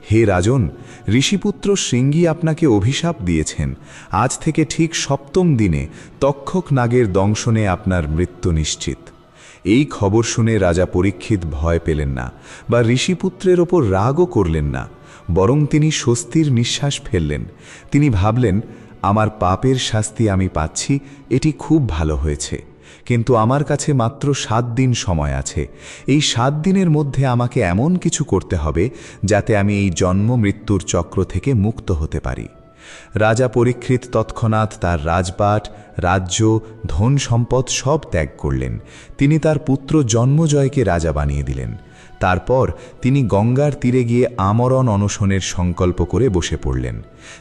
হে রাজন, ঋষিপুত্র শৃঙ্গী আপনাকে অভিশাপ দিয়েছেন, আজ থেকে ঠিক 7ম দিনে তক্ষক নাগের দংশনে আপনার মৃত্যু নিশ্চিত। এই খবর শুনে রাজা পরীক্ষিত ভয় পেলেন না বা ঋষিপুত্রের ওপর রাগও করলেন না, বরং তিনি স্বস্তির নিঃশ্বাস ফেললেন। তিনি ভাবলেন, আমার পাপের শাস্তি আমি পাচ্ছি, এটি খুব ভালো হয়েছে, কিন্তু আমার কাছে মাত্র 7 দিন সময় আছে। এই 7 দিনের মধ্যে আমাকে এমন কিছু করতে হবে যাতে আমি এই জন্ম মৃত্যুর চক্র থেকে মুক্ত হতে পারি। রাজা পরীক্ষিত তৎক্ষণাৎ তার রাজপাট, রাজ্য, ধন সম্পদ সব ত্যাগ করলেন। তিনি তার পুত্র জন্মজয়কে রাজা বানিয়ে দিলেন। তারপর তিনি গঙ্গার তীরে গিয়ে আমরণ অনশনের সংকল্প করে বসে পড়লেন।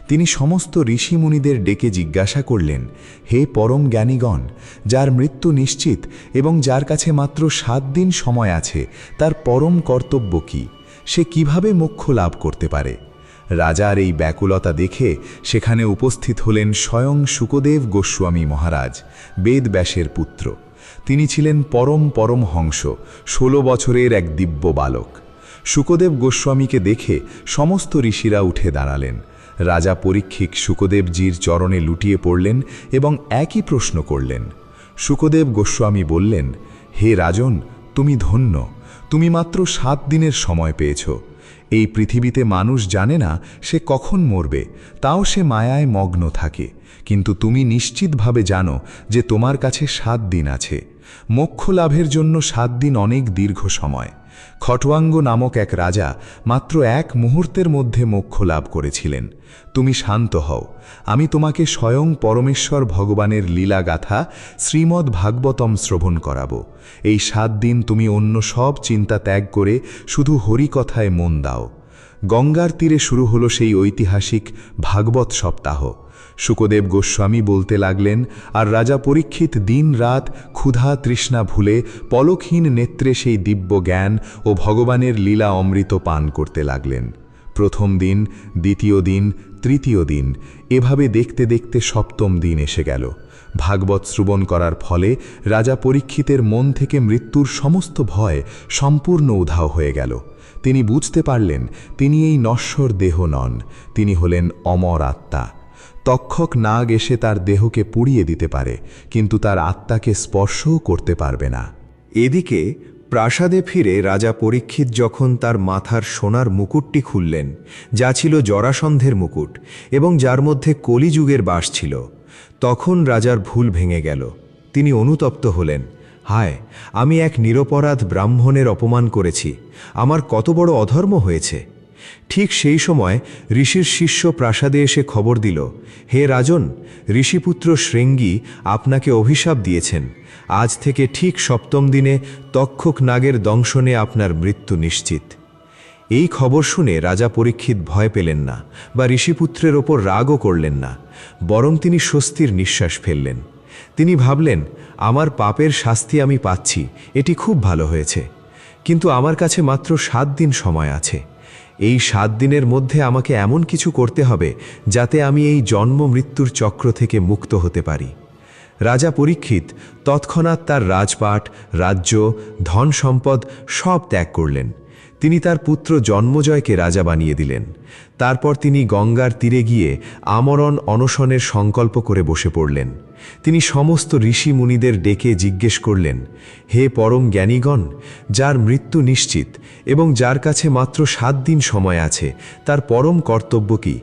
তিনি সমস্ত ঋষিমুনিদের ডেকে জিজ্ঞাসা করলেন, হে পরম জ্ঞানীগণ, যার মৃত্যু নিশ্চিত এবং যার কাছে মাত্র 7 দিন সময় আছে, তার পরম কর্তব্য কি? সে কিভাবে মোক্ষ লাভ করতে পারে? রাজার এই ব্যাকুলতা দেখে সেখানে উপস্থিত হলেন স্বয়ং শুকদেব গোস্বামী মহারাজ, বেদব্যাসের পুত্র। তিনি ছিলেন পরম হংস, 16 বছরের এক দিব্য বালক। শুকদেব গোস্বামীকে দেখে সমস্ত ঋষিরা উঠে দাঁড়ালেন। রাজা পরীক্ষিত শুকদেবজির চরণে লুটিয়ে পড়লেন এবং একই প্রশ্ন করলেন। শুকদেব গোস্বামী বললেন, হে রাজন, তুমি ধন্য, তুমি মাত্র 7 দিনের সময় পেয়েছ। এই পৃথিবীতে মানুষ জানে না সে কখন মরবে, তাও সে মায়ায় মগ্ন থাকে, কিন্তু তুমি নিশ্চিতভাবে জানো যে তোমার কাছে 7 দিন আছে। মোক্ষ লাভের জন্য 7 দিন অনেক দীর্ঘ সময়। খট্বাঙ্গ নামক এক রাজা মাত্র 1 মুহূর্তের মধ্যে মোক্ষ লাভ করেছিলেন। তুমি শান্ত হও, আমি তোমাকে স্বয়ং পরমেশ্বর ভগবানের লীলাগাথা শ্রীমদ্ ভাগবতম শ্রবণ করাবো। এই 7 দিন তুমি অন্য সব চিন্তা ত্যাগ করে শুধু হরিকথায় মন দাও। গঙ্গার তীরে শুরু হলো সেই ঐতিহাসিক ভাগবত সপ্তাহ। শুকদেব গোস্বামী বলতে লাগলেন, আর রাজা পরীক্ষিত দিন রাত ক্ষুধা তৃষ্ণা ভুলে পলকহীন নেত্রে সেই দিব্য জ্ঞান ও ভগবানের লীলা অমৃত পান করতে লাগলেন। প্রথম দিন, দ্বিতীয় দিন, তৃতীয় দিন, এভাবে দেখতে দেখতে 7ম দিন এসে গেল। ভাগবত শ্রবণ করার ফলে রাজা পরীক্ষিতের মন থেকে মৃত্যুর সমস্ত ভয় সম্পূর্ণ উধাও হয়ে গেল। তিনি বুঝতে পারলেন তিনি এই নশ্বর দেহ নন, তিনি হলেন অমর আত্মা। তক্ষক নাগ এসে তার দেহকে পুড়িয়ে দিতে পারে, কিন্তু তার আত্মাকে স্পর্শও করতে পারবে না।
এদিকে প্রাসাদে ফিরে রাজা পরীক্ষিত যখন তার মাথার সোনার মুকুটটি খুললেন, যা ছিল জরাসন্ধের মুকুট এবং যার মধ্যে কলিযুগের বাস ছিল, তখন রাজার ভুল ভেঙে গেল। তিনি অনুতপ্ত হলেন, হায়, আমি এক নিরপরাধ ব্রাহ্মণের অপমান করেছি, আমার কত বড় অধর্ম হয়েছে। ঠিক সেই সময় ঋষির শিষ্য প্রাসাদে এসে খবর দিল, হে রাজন, ঋষিপুত্র শৃঙ্গী আপনাকে অভিশাপ দিয়েছেন, আজ থেকে ঠিক সপ্তম দিনে তক্ষক নাগের দংশনে আপনার মৃত্যু নিশ্চিত। এই খবর শুনে রাজা পরীক্ষিত ভয় পেলেন না বা ঋষিপুত্রের ওপর রাগও করলেন না, বরং তিনি স্বস্তির নিঃশ্বাস ফেললেন। তিনি ভাবলেন, আমার পাপের শাস্তি আমি পাচ্ছি, এটি খুব ভালো হয়েছে, কিন্তু আমার কাছে মাত্র 7 দিন সময় আছে। এই 7 দিনের মধ্যে আমাকে এমন কিছু করতে হবে যাতে আমি এই জন্ম মৃত্যুর চক্র থেকে মুক্ত হতে পারি। রাজা পরীক্ষিত তৎক্ষণাৎ তার রাজপাট, রাজ্য, ধন সম্পদ সব ত্যাগ করলেন। তিনি তার পুত্র জন্মজয়কে রাজা বানিয়ে দিলেন। তারপর তিনি গঙ্গার তীরে গিয়ে আমরণ অনশনের সংকল্প করে বসে পড়লেন। তিনি সমস্ত ঋষি মুনিদের ডেকে জিজ্ঞেস করলেন, হে পরম জ্ঞানীগণ, যার মৃত্যু নিশ্চিত এবং যার কাছে মাত্র 7 দিন সময় আছে, তার পরম কর্তব্য কি?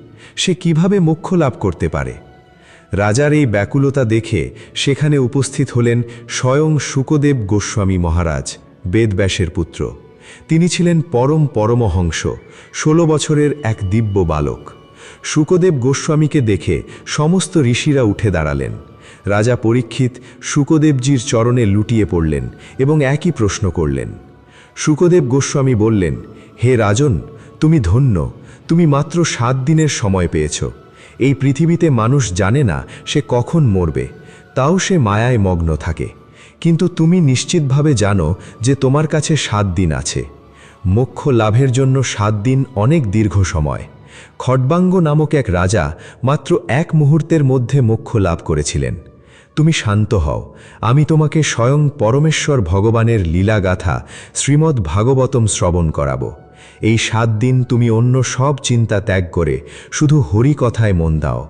সে কিভাবে মোক্ষ লাভ করতে পারে? রাজার এই ব্যাকুলতা দেখে সেখানে উপস্থিত হলেন স্বয়ং শুকদেব গোস্বামী মহারাজ, বেদব্যাসের পুত্র। তিনি ছিলেন পরমহংস, 16 বছরের এক দিব্য বালক। শুকদেব গোস্বামীকে দেখে সমস্ত ঋষিরা উঠে দাঁড়ালেন। রাজা পরীক্ষিত শুকদেবজির চরণে লুটিয়ে পড়লেন এবং একই প্রশ্ন করলেন। শুকদেব গোস্বামী বললেন, হে রাজন, তুমি ধন্য, তুমি মাত্র 7 দিনের সময় পেয়েছ। এই পৃথিবীতে মানুষ জানে না সে কখন মরবে, তাও সে মায়ায় মগ্ন থাকে, কিন্তু তুমি নিশ্চিতভাবে জানো যে তোমার কাছে 7 দিন আছে। মোক্ষ লাভের জন্য 7 দিন অনেক দীর্ঘ সময়। খড্বাঙ্গ নামক এক রাজা মাত্র 1 মুহূর্তের মধ্যে মোক্ষ লাভ করেছিলেন। তুমি শান্ত হও, আমি তোমাকে স্বয়ং পরমেশ্বর ভগবানের লীলাগাথা শ্রীমদ্ ভাগবতম শ্রবণ করাব। এই 7 দিন তুমি অন্য সব চিন্তা ত্যাগ করে শুধু হরি কথায় মন দাও।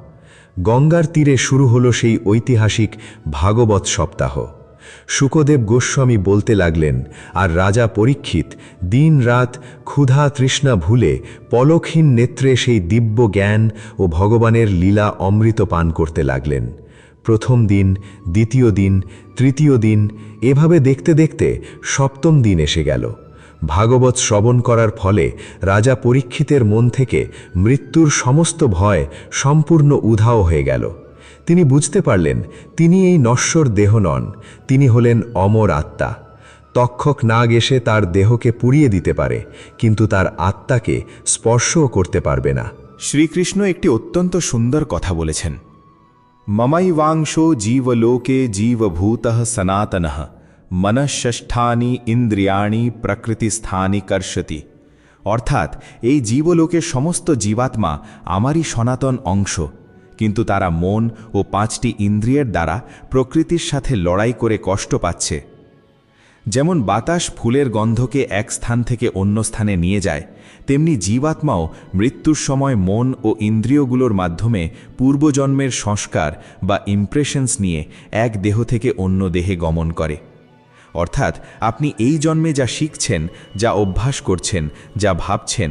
গঙ্গার তীরে শুরু হলো সেই ঐতিহাসিক ভাগবত সপ্তাহ। শুকদেব গোস্বামী বলতে লাগলেন, আর রাজা পরীক্ষিত দিন রাত ক্ষুধা তৃষ্ণা ভুলে পলকহীন নেত্রে সেই দিব্য জ্ঞান ও ভগবানের লীলা অমৃত পান করতে লাগলেন। প্রথম দিন, দ্বিতীয় দিন, তৃতীয় দিন, এভাবে দেখতে দেখতে সপ্তম দিন এসে গেল। ভাগবত শ্রবণ করার ফলে রাজা পরীক্ষিতের মন থেকে মৃত্যুর সমস্ত ভয় সম্পূর্ণ উধাও হয়ে গেল। তিনি বুঝতে পারলেন তিনি এই নশ্বর দেহ নন, তিনি হলেন অমর আত্মা। তক্ষক নাগ এসে তার দেহকে পুড়িয়ে দিতে পারে, কিন্তু তার আত্মাকে স্পর্শও করতে পারবে না।
শ্রীকৃষ্ণ একটি অত্যন্ত সুন্দর কথা বলেছেন, মমাইবাংশো জীবলোকে জীবভূতঃ সনাতনঃ মনঃষষ্ঠানি ইন্দ্রিয়াণি প্রকৃতিস্থানি কর্ষতি। অর্থাৎ এই জীবলোকের সমস্ত জীবাত্মা আমারই সনাতন অংশ, কিন্তু তারা মন ও 5টি ইন্দ্রিয়ের দ্বারা প্রকৃতির সাথে লড়াই করে কষ্ট পাচ্ছে। যেমন বাতাস ফুলের গন্ধকে এক স্থান থেকে অন্য স্থানে নিয়ে যায়, তেমনি জীবাত্মাও মৃত্যুর সময় মন ও ইন্দ্রিয়গুলোর মাধ্যমে পূর্বজন্মের সংস্কার বা ইমপ্রেশনস নিয়ে এক দেহ থেকে অন্য দেহে গমন করে। অর্থাৎ আপনি এই জন্মে যা শিখছেন, যা অভ্যাস করছেন, যা ভাবছেন,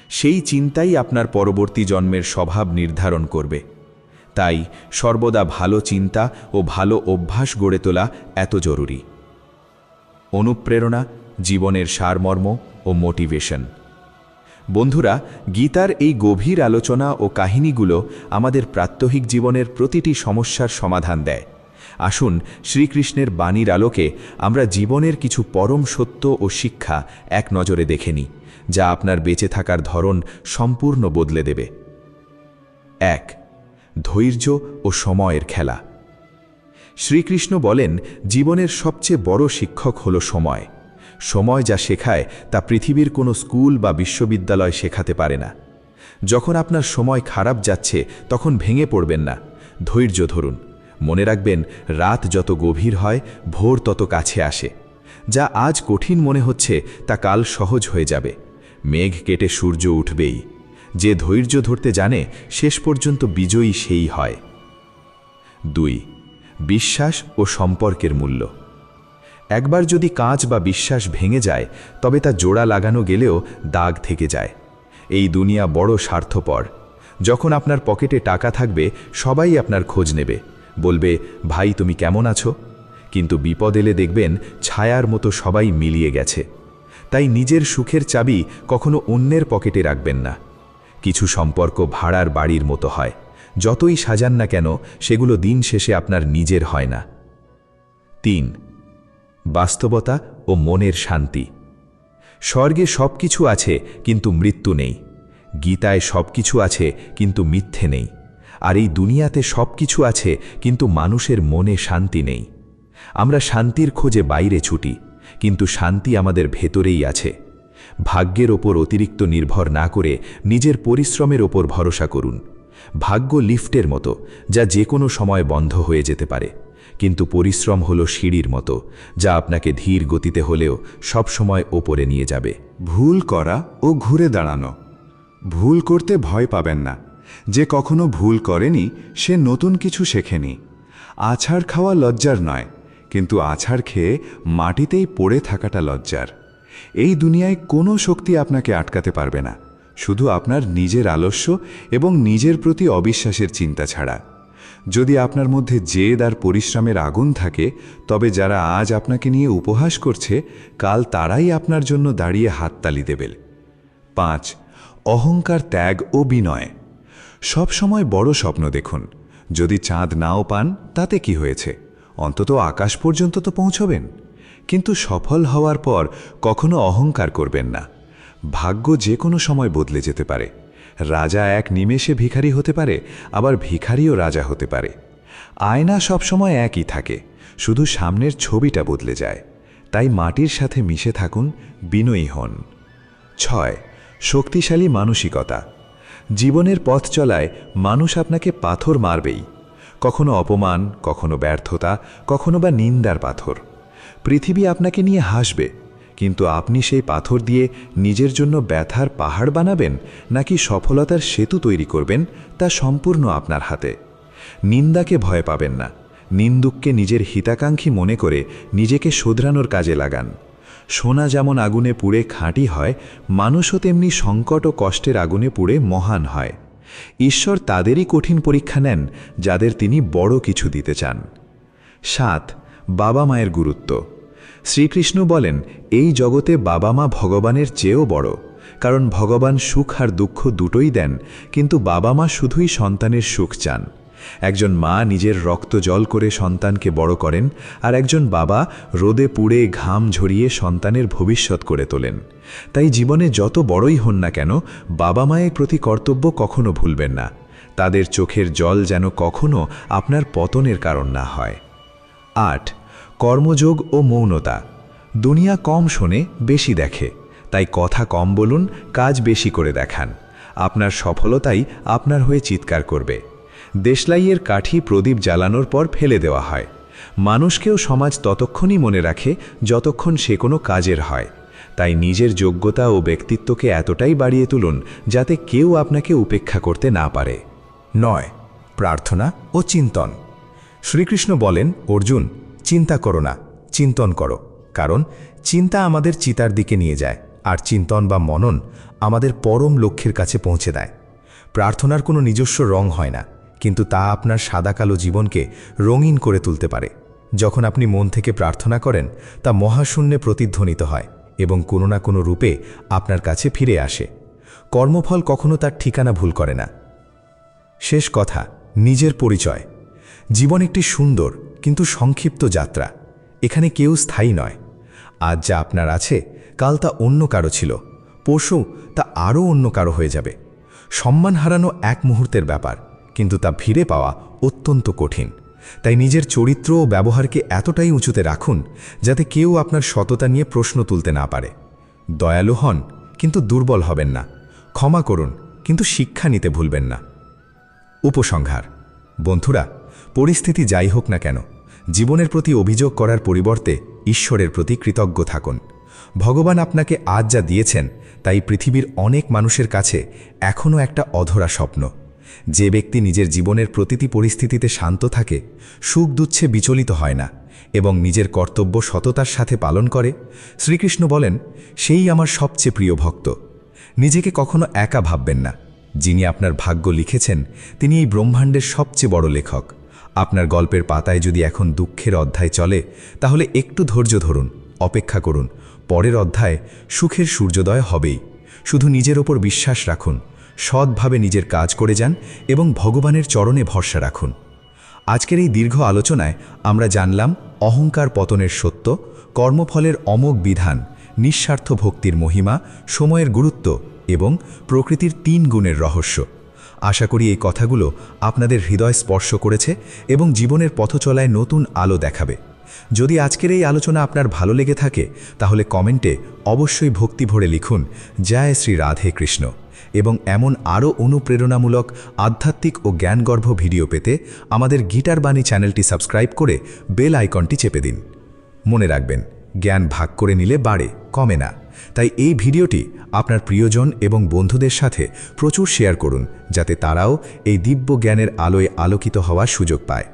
সেই চিন্তাই আপনার পরবর্তী জন্মের স্বভাব নির্ধারণ করবে। তাই সর্বদা ভালো চিন্তা ও ভালো অভ্যাস গড়ে তোলা এত জরুরি। অনুপ্রেরণা, জীবনের সারমর্ম ও মোটিভেশন। বন্ধুরা, গীতার এই গভীর আলোচনা ও কাহিনীগুলো আমাদের প্রাত্যহিক জীবনের প্রতিটি সমস্যার সমাধান দেয়। আসুন শ্রীকৃষ্ণের বাণীর আলোকে আমরা জীবনের কিছু পরম সত্য ও শিক্ষা এক নজরে দেখে নিই, যা আপনার বেঁচে থাকার ধরন সম্পূর্ণ বদলে দেবে। 1. ধৈর্য ও সময়ের খেলা। শ্রীকৃষ্ণ বলেন, জীবনের সবচেয়ে বড় শিক্ষক হল সময়। সময় যা শেখায় তা পৃথিবীর কোনো স্কুল বা বিশ্ববিদ্যালয় শেখাতে পারে না। যখন আপনার সময় খারাপ যাচ্ছে তখন ভেঙে পড়বেন না, ধৈর্য ধরুন। মনে রাখবেন, রাত যত গভীর হয় ভোর তত কাছে আসে। যা আজ কঠিন মনে হচ্ছে তা কাল সহজ হয়ে যাবে। মেঘ কেটে সূর্য উঠবেই। যে ধৈর্য ধরতে জানে শেষ পর্যন্ত বিজয়ী সেই হয়। 2. বিশ্বাস ও সম্পর্কের মূল্য। একবার যদি কাঁচ বা বিশ্বাস ভেঙে যায় তবে তা জোড়া লাগানো গেলেও দাগ থেকে যায়। এই দুনিয়া বড় স্বার্থপর। যখন আপনার পকেটে টাকা থাকবে সবাই আপনার খোঁজ নেবে, বলবে, ভাই তুমি কেমন আছো?
কিন্তু বিপদ এলে দেখবেন ছায়ার মতো সবাই মিলিয়ে গেছে। তাই নিজের সুখের চাবি কখনো অন্যের পকেটে রাখবেন না। কিছু সম্পর্ক ভাড়ার বাড়ির মতো হয়, যতই সাজান না কেন সেগুলো দিন শেষে আপনার নিজের হয় না। 3. বাস্তবতা ও মনের শান্তি। স্বর্গে সব কিছু আছে কিন্তু মৃত্যু নেই। গীতায় সব কিছু আছে কিন্তু মিথ্যে নেই। আর এই দুনিয়াতে সব কিছু আছে কিন্তু মানুষের মনে শান্তি নেই। আমরা শান্তির খোঁজে বাইরে ছুটি, কিন্তু শান্তি আমাদের ভেতরেই আছে। ভাগ্যের ওপর অতিরিক্ত নির্ভর না করে নিজের পরিশ্রমের ওপর ভরসা করুন। ভাগ্য লিফটের মতো, যা যে কোনো সময় বন্ধ হয়ে যেতে পারে, কিন্তু পরিশ্রম হলো সিঁড়ির মতো, যা আপনাকে ধীর গতিতে হলেও সবসময় ওপরে নিয়ে যাবে।
ভুল করা ও ঘুরে দাঁড়ানো। ভুল করতে ভয় পাবেন না। যে কখনো ভুল করেনি সে নতুন কিছু শেখেনি। আছাড় খাওয়া লজ্জার নয়, কিন্তু আছাড় খেয়ে মাটিতেই পড়ে থাকাটা লজ্জার। এই দুনিয়ায় কোনো শক্তি আপনাকে আটকাতে পারবে না, শুধু আপনার নিজের আলস্য এবং নিজের প্রতি অবিশ্বাসের চিন্তা ছাড়া। যদি আপনার মধ্যে জেদ আর পরিশ্রমের আগুন থাকে, তবে যারা আজ আপনাকে নিয়ে উপহাস করছে, কাল তারাই আপনার জন্য দাঁড়িয়ে হাততালি দেবে। 5. অহংকার, ত্যাগ ও বিনয়। সব সময় বড় স্বপ্ন দেখুন। যদি চাঁদ নাও পান তাতে কি হয়েছে, অন্তত আকাশ পর্যন্ত তো পৌঁছবেন। কিন্তু সফল হওয়ার পর কখনো অহংকার করবেন না। ভাগ্য যে কোনো সময় বদলে যেতে পারে। রাজা এক নিমেষে ভিখারি হতে পারে, আবার ভিখারিও রাজা হতে পারে। আয়না সবসময় একই থাকে, শুধু সামনের ছবিটা বদলে যায়। তাই মাটির সাথে মিশে থাকুন, বিনয়ী হন। 6. শক্তিশালী মানসিকতা। জীবনের পথ চলায় মানুষ আপনাকে পাথর মারবেই, কখনো অপমান, কখনো ব্যর্থতা, কখনো বা নিন্দার পাথর। পৃথিবী আপনাকে নিয়ে হাসবে, কিন্তু আপনি সেই পাথর দিয়ে নিজের জন্য ব্যথার পাহাড় বানাবেন নাকি সফলতার সেতু তৈরি করবেন, তা সম্পূর্ণ আপনার হাতে। নিন্দাকে ভয় পাবেন না, নিন্দুককে নিজের হিতাকাঙ্ক্ষী মনে করে নিজেকে শোধরানোর কাজে লাগান। সোনা যেমন আগুনে পুড়ে খাঁটি হয়, মানুষও তেমনি সংকট ও কষ্টের আগুনে পুড়ে মহান হয়। ঈশ্বর তাদেরই কঠিন পরীক্ষা নেন যাদের তিনি বড় কিছু দিতে চান। 7. বাবা মায়ের গুরুত্ব। শ্রীকৃষ্ণ বলেন, এই জগতে বাবা মা ভগবানের চেয়েও বড়, কারণ ভগবান সুখ আর দুঃখ দুটোই দেন, কিন্তু বাবা মা শুধুই সন্তানের সুখ চান। একজন মা নিজের রক্ত জল করে সন্তানকে বড় করেন, আর একজন বাবা রোদে পুড়ে ঘাম ঝরিয়ে সন্তানের ভবিষ্যৎ করে তোলেন। তাই জীবনে যত বড়ই হন না কেন, বাবা মায়ের প্রতি কর্তব্য কখনো ভুলবেন না। তাদের চোখের জল যেন কখনো আপনার পতনের কারণ না হয়। 8. কর্মযোগ ও মৌনতা। দুনিয়া কম শোনে, বেশি দেখে, তাই কথা কম বলুন, কাজ বেশি করে দেখান। আপনার সফলতাই আপনার হয়ে চিৎকার করবে। দেশলাইয়ের কাঠি প্রদীপ জ্বালানোর পর ফেলে দেওয়া হয়। মানুষকেও সমাজ ততক্ষণই মনে রাখে যতক্ষণ সে কোনো কাজের হয়। তাই নিজের যোগ্যতা ও ব্যক্তিত্বকে এতটাই বাড়িয়ে তুলুন যাতে কেউ আপনাকে উপেক্ষা করতে না পারে।
9. প্রার্থনা ও চিন্তন। শ্রীকৃষ্ণ বলেন, অর্জুন, চিন্তা করো না, চিন্তন করো, কারণ চিন্তা আমাদের চিতার দিকে নিয়ে যায়, আর চিন্তন বা মনন আমাদের পরম লক্ষ্যের কাছে পৌঁছে দেয়। প্রার্থনার কোনো নিজস্ব রং হয় না, কিন্তু তা আপনার সাদা কালো জীবনকে রঙিন করে তুলতে পারে। যখন আপনি মন থেকে প্রার্থনা করেন, তা মহাশূন্যে প্রতিধ্বনিত হয় এবং কোনো না কোনো রূপে আপনার কাছে ফিরে আসে। কর্মফল কখনো তার ঠিকানা ভুল করে না। শেষ কথা, নিজের পরিচয়। জীবন একটি সুন্দর কিন্তু সংক্ষিপ্ত যাত্রা। এখানে কেউ স্থায়ী নয়। আজ যা আপনার আছে, কাল তা অন্য কারো ছিল, পরশু তা আরও অন্য কারো হয়ে যাবে। সম্মান হারানো এক মুহূর্তের ব্যাপার, কিন্তু তা ফিরে পাওয়া অত্যন্ত কঠিন। তাই নিজের চরিত্র ও ব্যবহারকে এতটাই উঁচুতে রাখুন যাতে কেউ আপনার সততা নিয়ে প্রশ্ন তুলতে না পারে। দয়ালু হন, কিন্তু দুর্বল হবেন না। ক্ষমা করুন, কিন্তু শিক্ষা নিতে ভুলবেন না। উপসংহার। বন্ধুরা, পরিস্থিতি যাই হোক না কেন, জীবনের প্রতি অভিযোগ করার পরিবর্তে ঈশ্বরের প্রতি কৃতজ্ঞ থাকুন। ভগবান আপনাকে আজ যা দিয়েছেন, তাই পৃথিবীর অনেক মানুষের কাছে এখনও একটা অধরা স্বপ্ন। যে ব্যক্তি নিজের জীবনের প্রতিটি পরিস্থিতিতে শান্ত থাকে, সুখ দুঃখে বিচলিত হয় না এবং নিজের কর্তব্য সততার সাথে পালন করে, শ্রীকৃষ্ণ বলেন, সেই আমার সবচেয়ে প্রিয় ভক্ত। নিজেকে কখনো একা ভাববেন না। যিনি আপনার ভাগ্য লিখেছেন, তিনি এই ব্রহ্মাণ্ডের সবচেয়ে বড় লেখক।
আপনার গল্পের পাতায় যদি এখন দুঃখের অধ্যায় চলে তাহলে একটু ধৈর্য ধরুন, অপেক্ষা করুন। পরের অধ্যায় সুখের সূর্যোদয় হবেই। শুধু নিজের ওপর বিশ্বাস রাখুন, সৎভাবে নিজের কাজ করে যান এবং ভগবানের চরণে ভরসা রাখুন। আজকের এই দীর্ঘ আলোচনায় আমরা জানলাম অহংকার পতনের সত্য, কর্মফলের অমোঘ বিধান, নিঃস্বার্থ ভক্তির মহিমা, সময়ের গুরুত্ব এবং প্রকৃতির 3 গুণের রহস্য। আশা করি এই কথাগুলো আপনাদের হৃদয় স্পর্শ করেছে এবং জীবনের পথচলায় নতুন আলো দেখাবে। যদি আজকের এই আলোচনা আপনার ভালো লেগে থাকে তাহলে কমেন্টে অবশ্যই ভক্তি ভরে লিখুন জয় শ্রী রাধে কৃষ্ণ। এবং এমন আরও অনুপ্রেরণামূলক আধ্যাত্মিক ও জ্ঞানগর্ভ ভিডিও পেতে আমাদের গীতার বাণী চ্যানেলটি সাবস্ক্রাইব করে বেল আইকনটি চেপে দিন। মনে রাখবেন, জ্ঞান ভাগ করে নিলে বাড়ে, কমে না। তাই এই ভিডিওটি আপনার প্রিয়জন এবং বন্ধুদের সাথে প্রচুর শেয়ার করুন, যাতে তারাও এই দিব্য জ্ঞানের আলোয় আলোকিত হওয়ার সুযোগ পায়।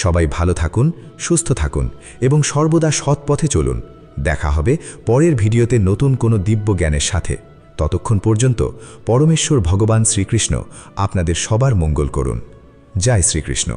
সবাই ভালো থাকুন, সুস্থ থাকুন এবং সর্বদা সৎ পথে চলুন। দেখা হবে পরের ভিডিওতে নতুন কোনো দিব্য জ্ঞানের সাথে। ততক্ষণ পর্যন্ত পরমেশ্বর ভগবান শ্রীকৃষ্ণ আপনাদের সবার মঙ্গল করুন। জয় শ্রীকৃষ্ণ।